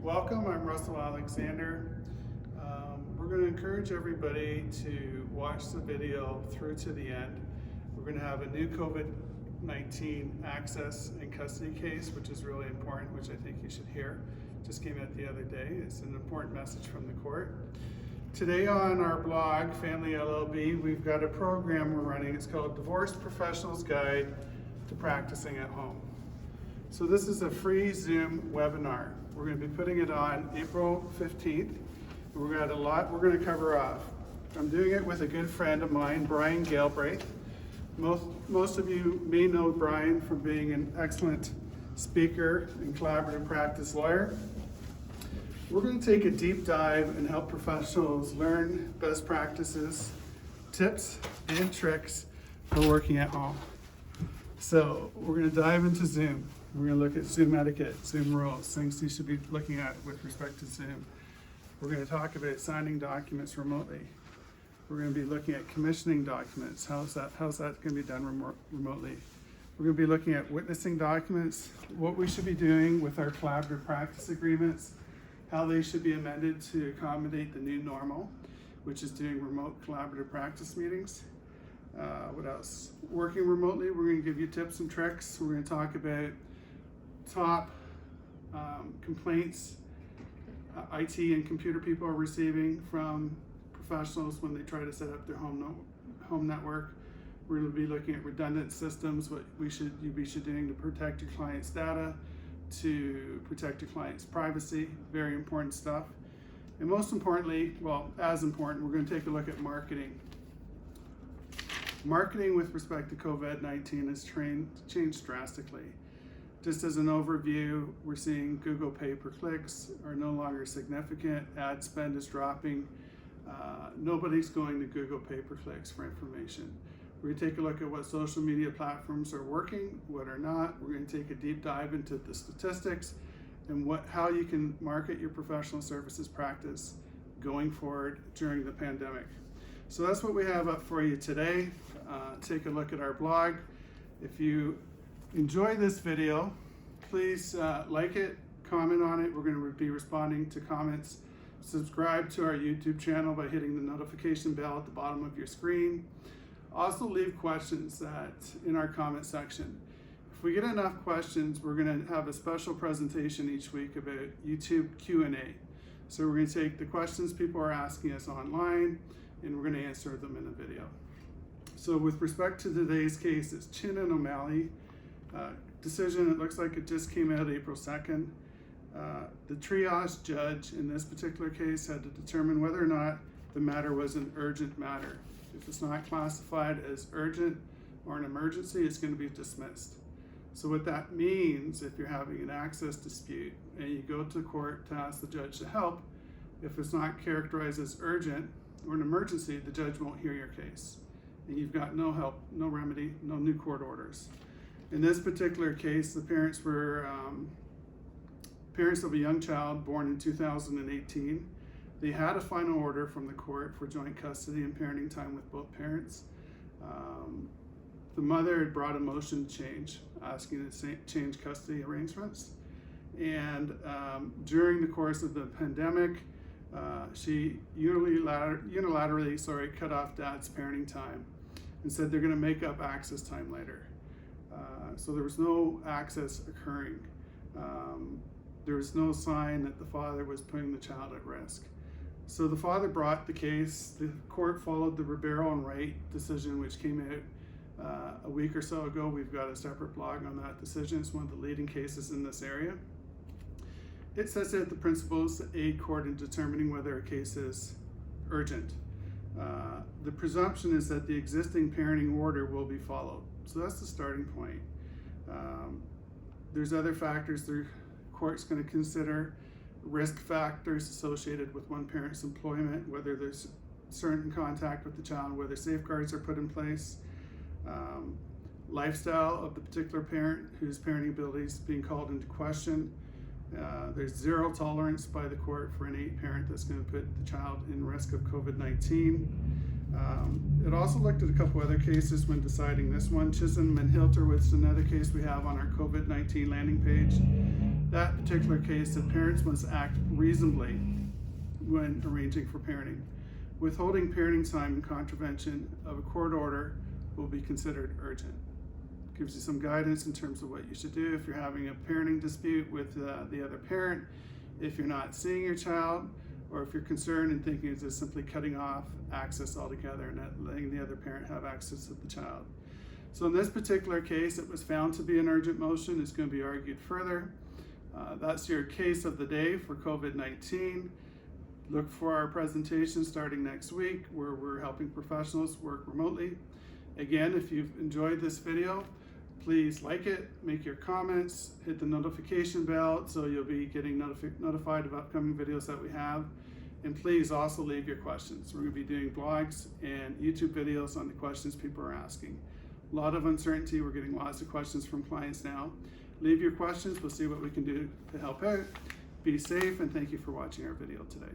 Welcome, I'm Russell Alexander. We're going to encourage everybody to watch the video through to the end. We're going to have a new COVID-19 access and custody case, which is really important, which I think you should hear. Just came out the other day. It's an important message from the court. Today on our blog, Family LLB, we've got a program we're running. It's called Divorce Professionals Guide to Practicing at Home. So this is a free Zoom webinar. We're going to be putting it on April 15th. We've got a lot we're going to cover off. I'm doing it with a good friend of mine, Brian Galbraith. Most of you may know Brian from being an excellent speaker and collaborative practice lawyer. We're going to take a deep dive and help professionals learn best practices, tips, and tricks for working at home. So we're going to dive into Zoom. We're going to look at Zoom etiquette, Zoom rules, things you should be looking at with respect to Zoom. We're going to talk about signing documents remotely. We're going to be looking at commissioning documents. How's that going to be done remotely? We're going to be looking at witnessing documents, what we should be doing with our collaborative practice agreements, how they should be amended to accommodate the new normal, which is doing remote collaborative practice meetings. What else? Working remotely, we're going to give you tips and tricks. We're going to talk about top complaints IT and computer people are receiving from professionals when they try to set up their home network. We're going to be looking at redundant systems, what you should be doing to protect your client's data, to protect your client's privacy, very important stuff. And most importantly, well, as important, we're going to take a look at marketing. Marketing with respect to COVID-19 has changed drastically. Just as an overview, we're seeing Google pay-per-clicks are no longer significant. Ad spend is dropping. Nobody's going to Google pay-per-clicks for information. We're going to take a look at what social media platforms are working, what are not. We're going to take a deep dive into the statistics and how you can market your professional services practice going forward during the pandemic. So that's what we have up for you today. Take a look at our blog. If you enjoy this video, please like it, comment on it. We're going to be responding to comments. Subscribe to our YouTube channel by hitting the notification bell at the bottom of your screen. Also leave questions in our comment section. If we get enough questions, we're going to have a special presentation each week about YouTube Q&A. So we're going to take the questions people are asking us online and we're going to answer them in a video. So with respect to today's case, it's Chin and O'Malley. Decision, it looks like it just came out April 2nd. The triage judge in this particular case had to determine whether or not the matter was an urgent matter. If it's not classified as urgent or an emergency, it's going to be dismissed. So what that means, if you're having an access dispute and you go to court to ask the judge to help, if it's not characterized as urgent or an emergency, the judge won't hear your case. And you've got no help, no remedy, no new court orders. In this particular case, the parents were parents of a young child born in 2018. They had a final order from the court for joint custody and parenting time with both parents. The mother had brought a motion to change, asking to change custody arrangements. And during the course of the pandemic, she unilaterally cut off dad's parenting time and said they're going to make up access time later. So there was no access occurring. There was no sign that the father was putting the child at risk. So the father brought the case. The court followed the Ribeiro and Wright decision, which came out a week or so ago. We've got a separate blog on that decision. It's one of the leading cases in this area. It sets out the principles that aid court in determining whether a case is urgent. The presumption is that the existing parenting order will be followed. So that's the starting point. There's other factors the court's going to consider, risk factors associated with one parent's employment, whether there's certain contact with the child, whether safeguards are put in place, lifestyle of the particular parent whose parenting ability is being called into question. There's zero tolerance by the court for any parent that's going to put the child in risk of COVID-19. It also looked at a couple other cases when deciding this one. Chisholm and Hilter was another case we have on our COVID-19 landing page. that particular case, the parents must act reasonably when arranging for parenting. Withholding parenting time in contravention of a court order will be considered urgent. Gives you some guidance in terms of what you should do if you're having a parenting dispute with the other parent, if you're not seeing your child, or if you're concerned and thinking of just simply cutting off access altogether and not letting the other parent have access to the child. So in this particular case, it was found to be an urgent motion. It's going to be argued further. That's your case of the day for COVID-19. Look for our presentation starting next week where we're helping professionals work remotely. Again, if you've enjoyed this video, please like it, make your comments, hit the notification bell so you'll be getting notified of upcoming videos that we have. And please also leave your questions. We're going to be doing blogs and YouTube videos on the questions people are asking. A lot of uncertainty. We're getting lots of questions from clients now. Leave your questions. We'll see what we can do to help out. Be safe, and thank you for watching our video today.